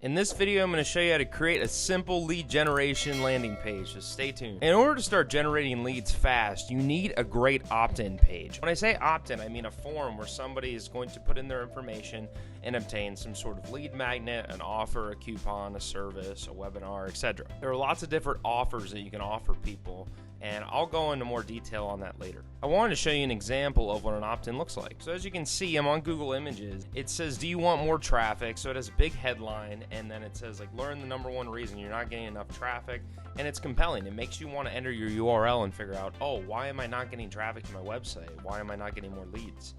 In this video, I'm going to show you how to create a simple lead generation landing page, so stay tuned. In order to start generating leads fast, you need a great opt-in page. When I say opt-in, I mean a form where somebody is going to put in their information and obtain some sort of lead magnet, an offer, a coupon, a service, a webinar, etc. There are lots of different offers that you can offer people, and I'll go into more detail on that later. I wanted to show you an example of what an opt-in looks like. So as you can see, I'm on Google Images. It says, do you want more traffic? So it has a big headline, and then it says, like, learn the #1 reason you're not getting enough traffic. And it's compelling. It makes you want to enter your URL and figure out, oh, why am I not getting traffic to my website? Why am I not getting more leads?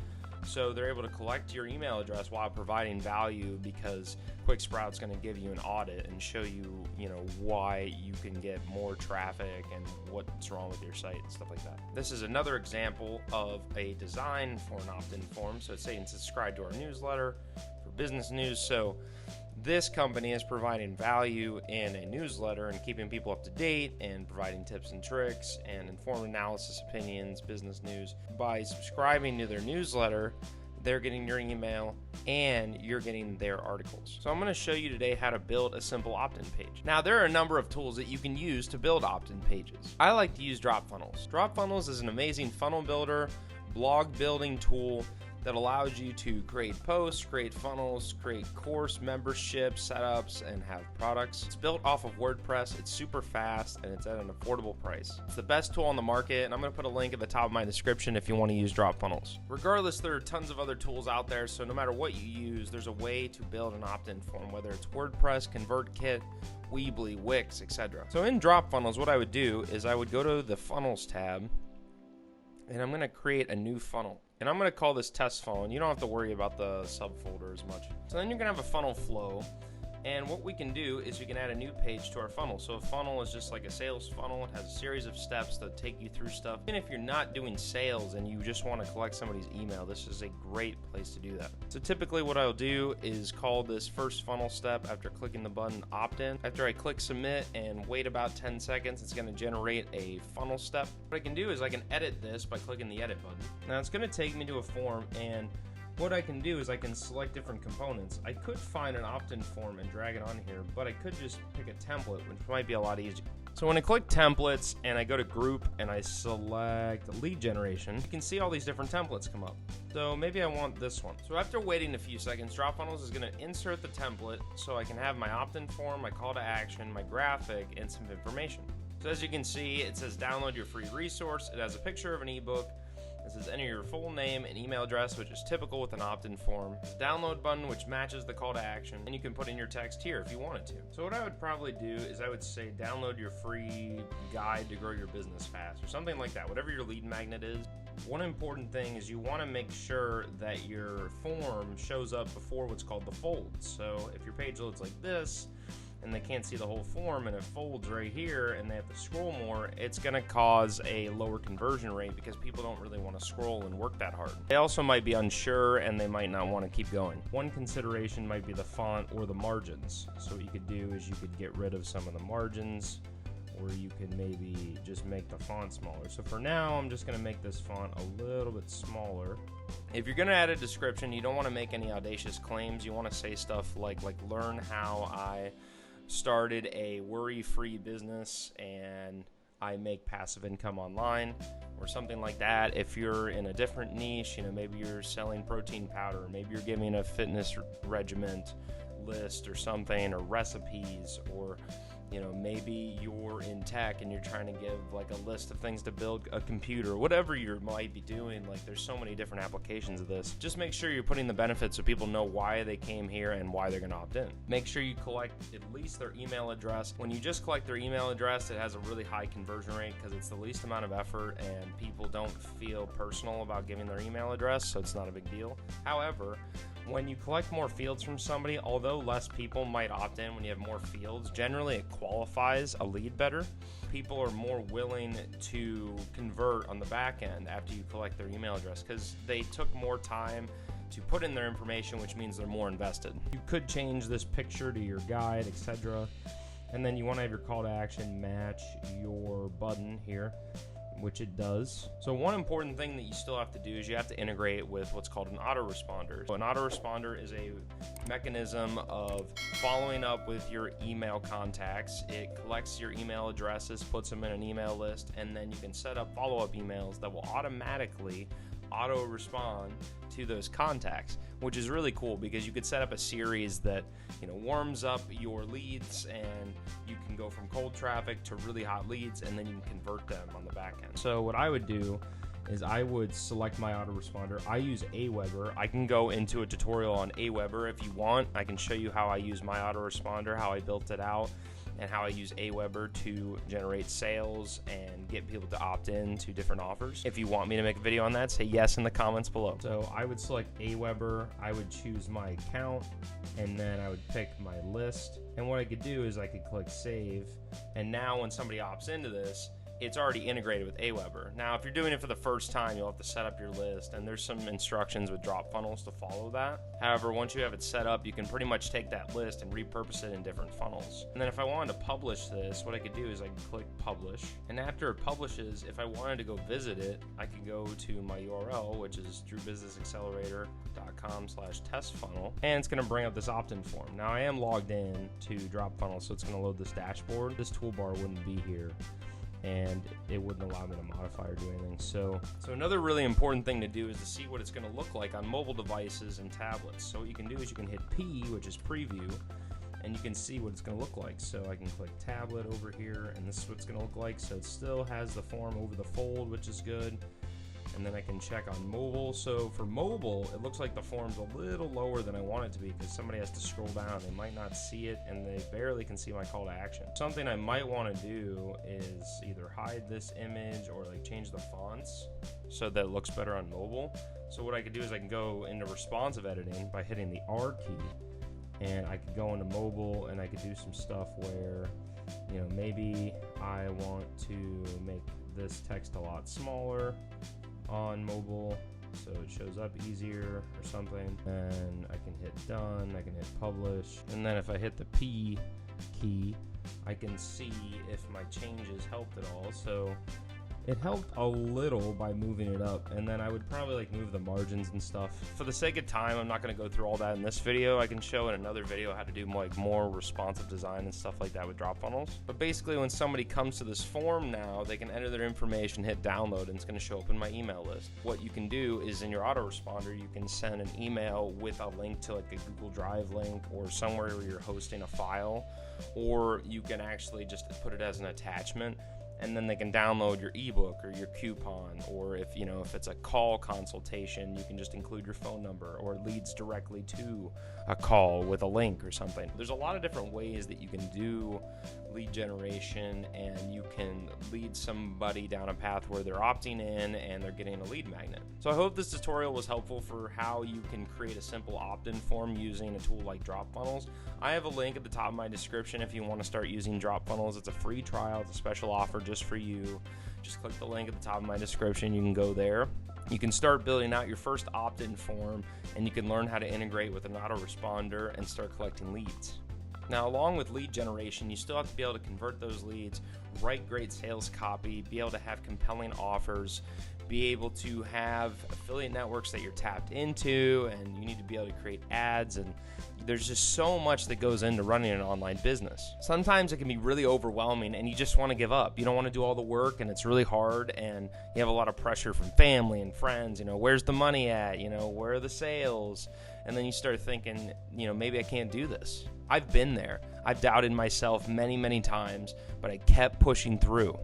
So they're able to collect your email address while providing value, because QuickSprout's going to give you an audit and show you, why you can get more traffic and what's wrong with your site and stuff like that. This is another example of a design for an opt-in form. So it's saying subscribe to our newsletter for business news. So this company is providing value in a newsletter and keeping people up to date and providing tips and tricks and informed analysis, opinions, business news. By subscribing to their newsletter, they're getting your email and you're getting their articles. So I'm going to show you today how to build a simple opt-in page. Now, there are a number of tools that you can use to build opt-in pages. I like to use DropFunnels. DropFunnels is an amazing funnel builder, blog building tool that allows you to create posts, create funnels, create course membership setups, and have products. It's built off of WordPress. It's super fast and it's at an affordable price. It's the best tool on the market, and I'm going to put a link at the top of my description if you want to use DropFunnels. Regardless, there are tons of other tools out there, so no matter what you use, there's a way to build an opt-in form, whether it's WordPress, ConvertKit, Weebly, Wix, etc. So in DropFunnels, what I would do is I would go to the Funnels tab, and I'm going to create a new funnel. And I'm going to call this test funnel, and you don't have to worry about the subfolder as much. So then you're going to have a funnel flow, and what we can do is we can add a new page to our funnel. So a funnel is just like a sales funnel. It has a series of steps that take you through stuff. Even if you're not doing sales and you just want to collect somebody's email, this is a great place to do that. So typically what I'll do is call this first funnel step after clicking the button opt-in. After I click submit and wait about 10 seconds, it's going to generate a funnel step. What I can do is I can edit this by clicking the edit button. Now it's going to take me to a form, and what I can do is I can select different components. I could find an opt-in form and drag it on here, but I could just pick a template, which might be a lot easier. So when I click templates and I go to group and I select lead generation, you can see all these different templates come up. So maybe I want this one. So after waiting a few seconds, DropFunnels is going to insert the template so I can have my opt-in form, my call to action, my graphic, and some information. So as you can see, it says download your free resource. It has a picture of an ebook. It says enter your full name and email address, which is typical with an opt-in form. There's a download button, which matches the call to action, and you can put in your text here if you wanted to. So what I would probably do is I would say download your free guide to grow your business fast, or something like that, whatever your lead magnet is. One important thing is you want to make sure that your form shows up before what's called the folds. So if your page loads like this, and they can't see the whole form and it folds right here and they have to scroll more, it's going to cause a lower conversion rate because people don't really want to scroll and work that hard. They also might be unsure and they might not want to keep going. One consideration might be the font or the margins. So what you could do is you could get rid of some of the margins, or you can maybe just make the font smaller. So for now, I'm just going to make this font a little bit smaller. If you're going to add a description, you don't want to make any audacious claims. You want to say stuff like learn how I started a worry-free business and I make passive income online, or something like that. If you're in a different niche, maybe you're selling protein powder, maybe you're giving a fitness regiment list or something, or recipes, or maybe you're in tech and you're trying to give like a list of things to build a computer, whatever you might be doing. Like, there's so many different applications of this. Just make sure you're putting the benefits so people know why they came here and why they're going to opt in. Make sure you collect at least their email address. When you just collect their email address, it has a really high conversion rate because it's the least amount of effort and people don't feel personal about giving their email address, so it's not a big deal. However, when you collect more fields from somebody, although less people might opt in when you have more fields, generally it qualifies a lead better. People are more willing to convert on the back end after you collect their email address because they took more time to put in their information, which means they're more invested. You could change this picture to your guide, etc. And then you want to have your call to action match your button here. which it does. So one important thing that you still have to do is you have to integrate with what's called an autoresponder. So an autoresponder is a mechanism of following up with your email contacts. It collects your email addresses, puts them in an email list, and then you can set up follow-up emails that will automatically auto-respond to those contacts, which is really cool because you could set up a series that, you know, warms up your leads, and you can go from cold traffic to really hot leads, and then you can convert them on the back end. So what I would do is I would select my autoresponder. I use Aweber. I can go into a tutorial on Aweber if you want. I can show you how I use my autoresponder, how I built it out, and how I use Aweber to generate sales and get people to opt in to different offers. If you want me to make a video on that, say yes in the comments below. So I would select Aweber, I would choose my account, and then I would pick my list. And what I could do is I could click save, and now when somebody opts into this, it's already integrated with Aweber. Now, if you're doing it for the first time, you'll have to set up your list, and there's some instructions with DropFunnels to follow that. However, once you have it set up, you can pretty much take that list and repurpose it in different funnels. And then if I wanted to publish this, what I could do is I could click publish. And after it publishes, if I wanted to go visit it, I could go to my URL, which is drewbusinessaccelerator.com/testfunnel, and it's gonna bring up this opt-in form. Now, I am logged in to DropFunnels, so it's gonna load this dashboard. This toolbar wouldn't be here, and it wouldn't allow me to modify or do anything. So another really important thing to do is to see what it's going to look like on mobile devices and tablets. So what you can do is you can hit P, which is preview, and you can see what it's going to look like. So I can click tablet over here, and this is what it's going to look like. So it still has the form over the fold, which is good. And then I can check on mobile. So for mobile, it looks like the form's a little lower than I want it to be because somebody has to scroll down. They might not see it, and they barely can see my call to action. Something I might want to do is either hide this image or like change the fonts so that it looks better on mobile. So what I could do is I can go into responsive editing by hitting the R key, and I could go into mobile, and I could do some stuff where, you know, maybe I want to make this text a lot smaller on mobile so it shows up easier or something. And I can hit done, I can hit publish, and then if I hit the P key, I can see if my changes helped at all. So it helped a little by moving it up, and then I would probably like move the margins and stuff. For the sake of time, I'm not going to go through all that in this video. I can show in another video how to do more responsive design and stuff like that with DropFunnels. But basically, when somebody comes to this form now, they can enter their information, hit download, and it's going to show up in my email list. What you can do is in your autoresponder, you can send an email with a link to like a Google Drive link or somewhere where you're hosting a file, or you can actually just put it as an attachment, and then they can download your ebook or your coupon, or if it's a call consultation, you can just include your phone number, or it leads directly to a call with a link or something. There's a lot of different ways that you can do lead generation, and you can lead somebody down a path where they're opting in and they're getting a lead magnet. So I hope this tutorial was helpful for how you can create a simple opt-in form using a tool like DropFunnels. I have a link at the top of my description if you want to start using DropFunnels. It's a free trial, it's a special offer just for you. Just click the link at the top of my description. You can go there. You can start building out your first opt-in form, and you can learn how to integrate with an autoresponder and start collecting leads. Now, along with lead generation, you still have to be able to convert those leads, write great sales copy, be able to have compelling offers, be able to have affiliate networks that you're tapped into, and you need to be able to create ads, and there's just so much that goes into running an online business. Sometimes it can be really overwhelming and you just want to give up. You don't want to do all the work, and it's really hard, and you have a lot of pressure from family and friends. Where's the money at? Where are the sales? And then you start thinking, maybe I can't do this. I've been there. I've doubted myself many, many times, but I kept pushing through.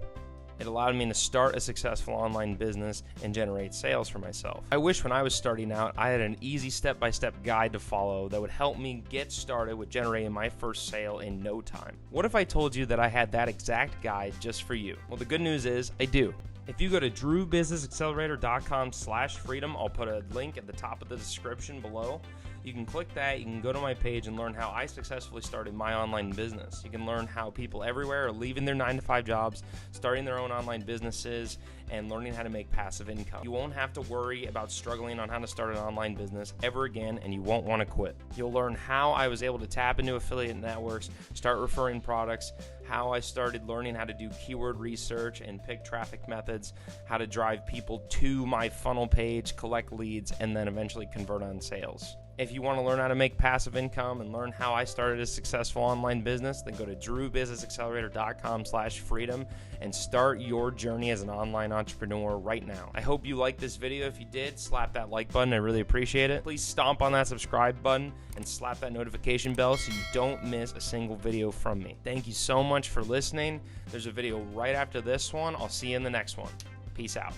It allowed me to start a successful online business and generate sales for myself. I wish when I was starting out, I had an easy step-by-step guide to follow that would help me get started with generating my first sale in no time. What if I told you that I had that exact guide just for you? Well, the good news is I do. If you go to drewbusinessaccelerator.com/freedom, I'll put a link at the top of the description below. You can click that, you can go to my page and learn how I successfully started my online business. You can learn how people everywhere are leaving their 9-to-5 jobs, starting their own online businesses, and learning how to make passive income. You won't have to worry about struggling on how to start an online business ever again, and you won't want to quit. You'll learn how I was able to tap into affiliate networks, start referring products, how I started learning how to do keyword research and pick traffic methods, how to drive people to my funnel page, collect leads, and then eventually convert on sales. If you want to learn how to make passive income and learn how I started a successful online business, then go to drewbusinessaccelerator.com/freedom and start your journey as an online entrepreneur right now. I hope you liked this video. If you did, slap that like button. I really appreciate it. Please stomp on that subscribe button and slap that notification bell so you don't miss a single video from me. Thank you so much for listening. There's a video right after this one. I'll see you in the next one. Peace out.